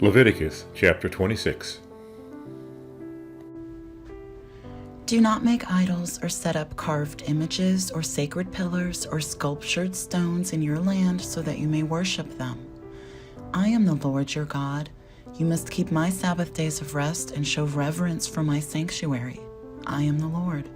Leviticus chapter 26. Do not make idols or set up carved images or sacred pillars or sculptured stones in your land so that you may worship them. I am the Lord your God. You must keep my Sabbath days of rest and show reverence for my sanctuary. I am the Lord.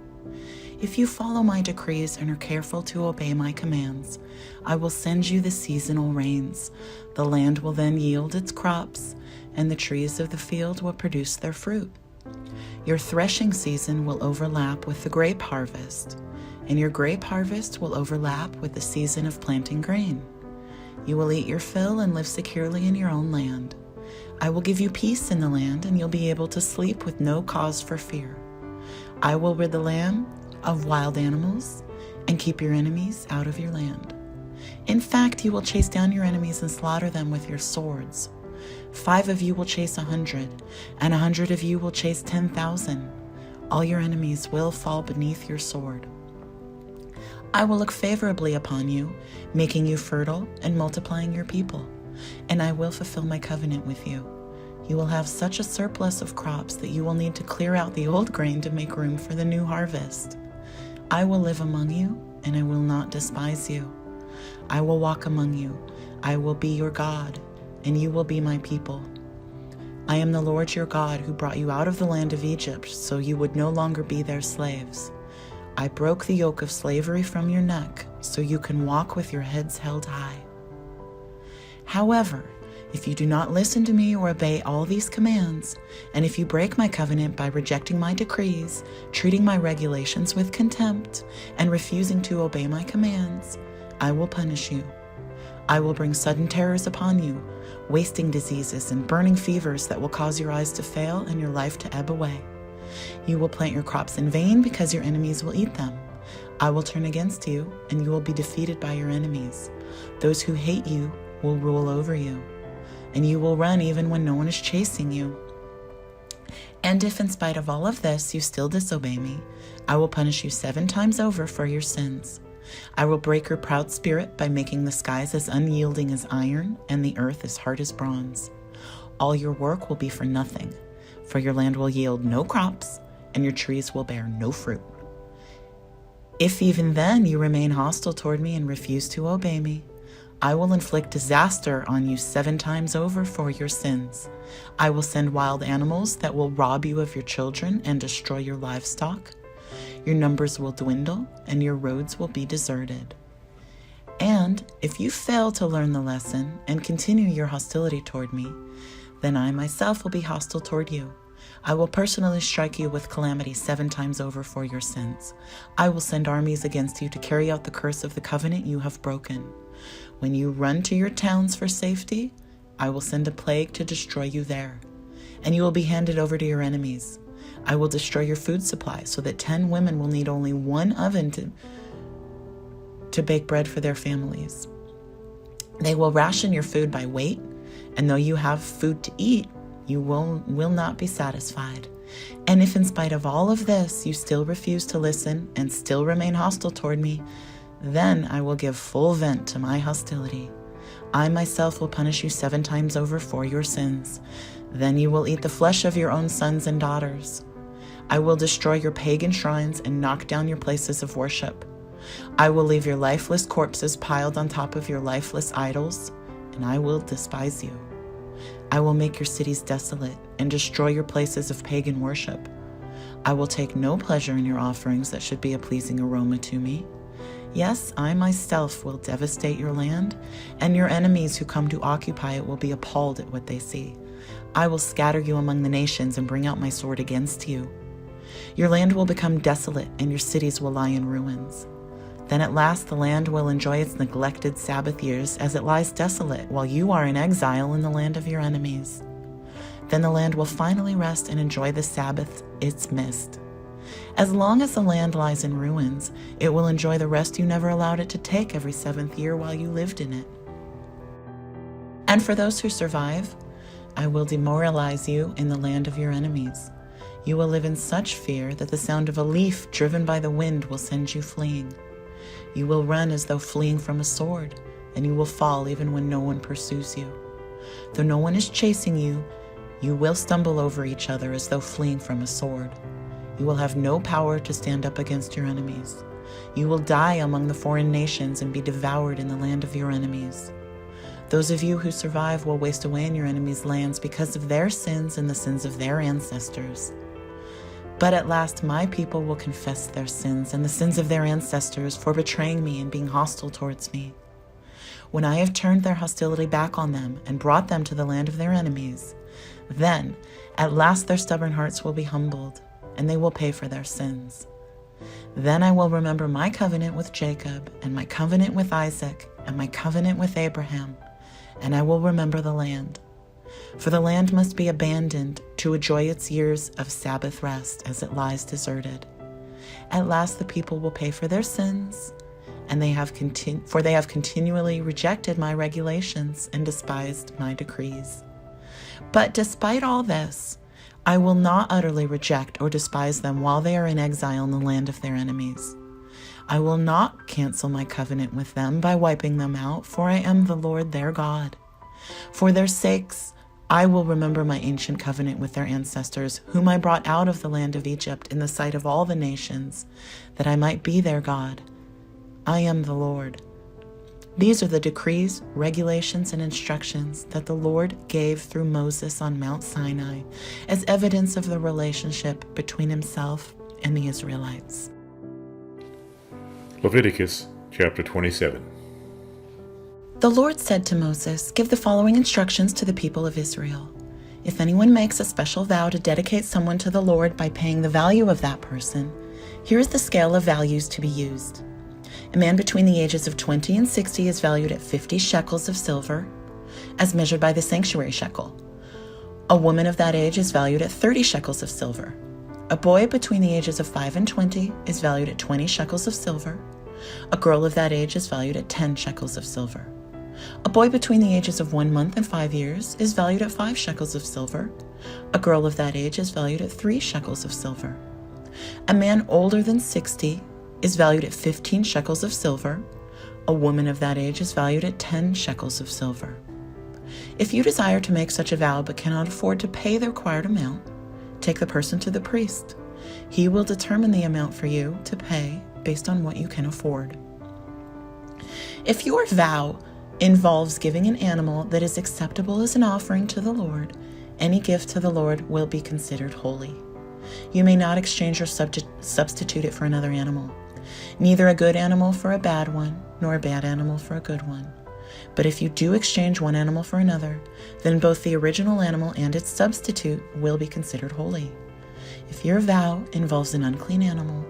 If you follow my decrees and are careful to obey my commands, I will send you the seasonal rains. The land will then yield its crops, and the trees of the field will produce their fruit. Your threshing season will overlap with the grape harvest, and your grape harvest will overlap with the season of planting grain. You will eat your fill and live securely in your own land. I will give you peace in the land, and you'll be able to sleep with no cause for fear. I will rid the land of wild animals and keep your enemies out of your land. In fact, you will chase down your enemies and slaughter them with your swords. 5 of you will chase 100, and 100 of you will chase 10,000. All your enemies will fall beneath your sword. I will look favorably upon you, making you fertile and multiplying your people, and I will fulfill my covenant with you. You will have such a surplus of crops that you will need to clear out the old grain to make room for the new harvest. I will live among you, and I will not despise you. I will walk among you. I will be your God, and you will be my people. I am the Lord your God who brought you out of the land of Egypt, so you would no longer be their slaves. I broke the yoke of slavery from your neck, so you can walk with your heads held high. However, if you do not listen to me or obey all these commands, and if you break my covenant by rejecting my decrees, treating my regulations with contempt, and refusing to obey my commands, I will punish you. I will bring sudden terrors upon you, wasting diseases and burning fevers that will cause your eyes to fail and your life to ebb away. You will plant your crops in vain because your enemies will eat them. I will turn against you, and you will be defeated by your enemies. Those who hate you will rule over you, and you will run even when no one is chasing you. And if in spite of all of this you still disobey me, I will punish you 7 times over for your sins. I will break your proud spirit by making the skies as unyielding as iron and the earth as hard as bronze. All your work will be for nothing, for your land will yield no crops and your trees will bear no fruit. If even then you remain hostile toward me and refuse to obey me, I will inflict disaster on you 7 times over for your sins. I will send wild animals that will rob you of your children and destroy your livestock. Your numbers will dwindle, and your roads will be deserted. And if you fail to learn the lesson and continue your hostility toward me, then I myself will be hostile toward you. I will personally strike you with calamity 7 times over for your sins. I will send armies against you to carry out the curse of the covenant you have broken. When you run to your towns for safety, I will send a plague to destroy you there, and you will be handed over to your enemies. I will destroy your food supply so that 10 women will need only 1 oven to bake bread for their families. They will ration your food by weight, and though you have food to eat, you will not be satisfied. And if in spite of all of this you still refuse to listen and still remain hostile toward me, then I will give full vent to my hostility. I myself will punish you 7 times over for your sins. Then you will eat the flesh of your own sons and daughters. I will destroy your pagan shrines and knock down your places of worship. I will leave your lifeless corpses piled on top of your lifeless idols, and I will despise you. I will make your cities desolate and destroy your places of pagan worship. I will take no pleasure in your offerings that should be a pleasing aroma to me. Yes, I myself will devastate your land, and your enemies who come to occupy it will be appalled at what they see. I will scatter you among the nations and bring out my sword against you. Your land will become desolate, and your cities will lie in ruins. Then at last the land will enjoy its neglected Sabbath years as it lies desolate while you are in exile in the land of your enemies. Then the land will finally rest and enjoy the Sabbath it's missed. As long as the land lies in ruins, it will enjoy the rest you never allowed it to take every 7th year while you lived in it. And for those who survive, I will demoralize you in the land of your enemies. You will live in such fear that the sound of a leaf driven by the wind will send you fleeing. You will run as though fleeing from a sword, and you will fall even when no one pursues you. Though no one is chasing you, you will stumble over each other as though fleeing from a sword. You will have no power to stand up against your enemies. You will die among the foreign nations and be devoured in the land of your enemies. Those of you who survive will waste away in your enemies' lands because of their sins and the sins of their ancestors. But at last my people will confess their sins and the sins of their ancestors for betraying me and being hostile towards me. When I have turned their hostility back on them and brought them to the land of their enemies, then at last their stubborn hearts will be humbled, and they will pay for their sins. Then I will remember my covenant with Jacob, and my covenant with Isaac, and my covenant with Abraham, and I will remember the land. For the land must be abandoned to enjoy its years of Sabbath rest as it lies deserted. At last the people will pay for their sins, and they have continually rejected my regulations and despised my decrees. But despite all this, I will not utterly reject or despise them while they are in exile in the land of their enemies. I will not cancel my covenant with them by wiping them out, for I am the Lord their God. For their sakes, I will remember my ancient covenant with their ancestors, whom I brought out of the land of Egypt in the sight of all the nations, that I might be their God. I am the Lord. These are the decrees, regulations, and instructions that the Lord gave through Moses on Mount Sinai as evidence of the relationship between himself and the Israelites. Leviticus chapter 27. The Lord said to Moses, "Give the following instructions to the people of Israel. If anyone makes a special vow to dedicate someone to the Lord by paying the value of that person, here is the scale of values to be used. A man between the ages of 20 and 60 is valued at 50 shekels of silver, as measured by the sanctuary shekel. A woman of that age is valued at 30 shekels of silver. A boy between the ages of 5 and 20 is valued at 20 shekels of silver. A girl of that age is valued at 10 shekels of silver. A boy between the ages of 1 month and 5 years is valued at 5 shekels of silver. A girl of that age is valued at 3 shekels of silver. A man older than 60 is valued at 15 shekels of silver. A woman of that age is valued at 10 shekels of silver. If you desire to make such a vow but cannot afford to pay the required amount, take the person to the priest. He will determine the amount for you to pay based on what you can afford. If your vow involves giving an animal that is acceptable as an offering to the Lord, any gift to the Lord will be considered holy. You may not exchange or substitute it for another animal, neither a good animal for a bad one, nor a bad animal for a good one. But if you do exchange one animal for another, then both the original animal and its substitute will be considered holy. If your vow involves an unclean animal,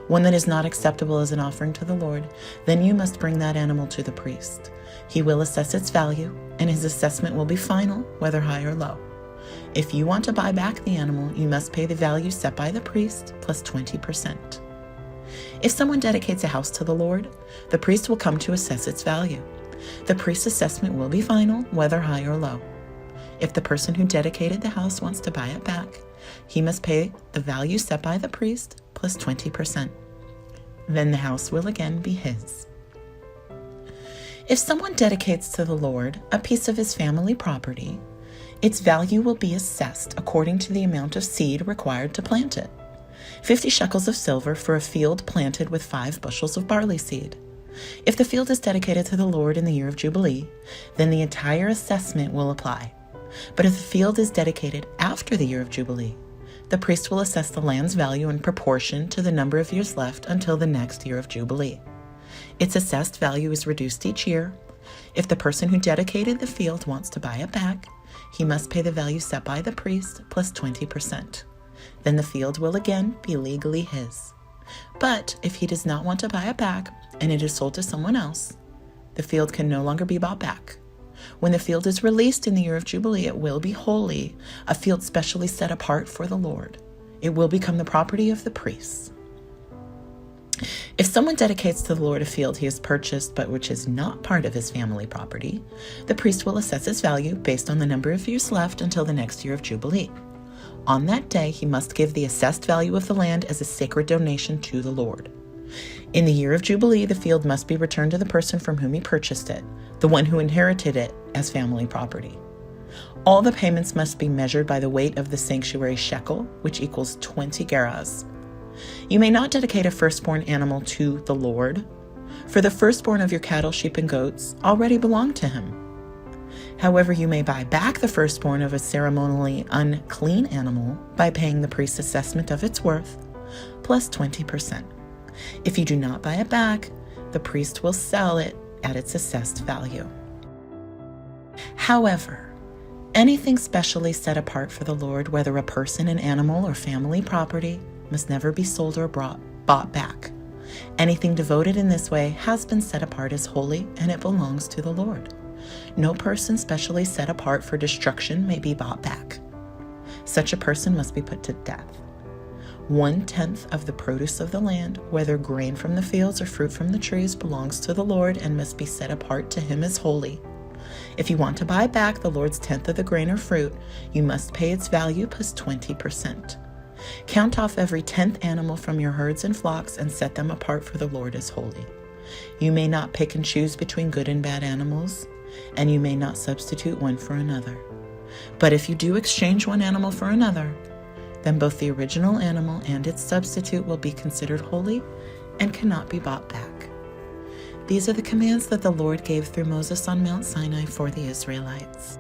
one that is not acceptable as an offering to the Lord, then you must bring that animal to the priest. He will assess its value, and his assessment will be final, whether high or low. If you want to buy back the animal, you must pay the value set by the priest plus 20%. If someone dedicates a house to the Lord, the priest will come to assess its value. The priest's assessment will be final, whether high or low. If the person who dedicated the house wants to buy it back, he must pay the value set by the priest plus 20%. Then the house will again be his. If someone dedicates to the Lord a piece of his family property, its value will be assessed according to the amount of seed required to plant it. 50 shekels of silver for a field planted with 5 bushels of barley seed. If the field is dedicated to the Lord in the year of Jubilee, then the entire assessment will apply. But if the field is dedicated after the year of Jubilee, the priest will assess the land's value in proportion to the number of years left until the next year of Jubilee. Its assessed value is reduced each year. If the person who dedicated the field wants to buy it back, he must pay the value set by the priest plus 20%. Then the field will again be legally his. But if he does not want to buy it back and it is sold to someone else, the field can no longer be bought back. When the field is released in the year of Jubilee, it will be holy, a field specially set apart for the Lord. It will become the property of the priests. If someone dedicates to the Lord a field he has purchased but which is not part of his family property, the priest will assess its value based on the number of years left until the next year of Jubilee. On that day, he must give the assessed value of the land as a sacred donation to the Lord. In the year of Jubilee, the field must be returned to the person from whom he purchased it, the one who inherited it as family property. All the payments must be measured by the weight of the sanctuary shekel, which equals 20 gerahs. You may not dedicate a firstborn animal to the Lord, for the firstborn of your cattle, sheep, and goats already belong to him. However, you may buy back the firstborn of a ceremonially unclean animal by paying the priest's assessment of its worth, plus 20%. If you do not buy it back, the priest will sell it at its assessed value. However, anything specially set apart for the Lord, whether a person, an animal, or family property, must never be sold or bought back. Anything devoted in this way has been set apart as holy, and it belongs to the Lord. No person specially set apart for destruction may be bought back. Such a person must be put to death. 1/10 of the produce of the land, whether grain from the fields or fruit from the trees, belongs to the Lord and must be set apart to him as holy. If you want to buy back the Lord's 10th of the grain or fruit, you must pay its value plus 20%. Count off every 10th animal from your herds and flocks and set them apart for the Lord as holy. You may not pick and choose between good and bad animals, and you may not substitute one for another. But if you do exchange one animal for another, then both the original animal and its substitute will be considered holy and cannot be bought back. These are the commands that the Lord gave through Moses on Mount Sinai for the Israelites.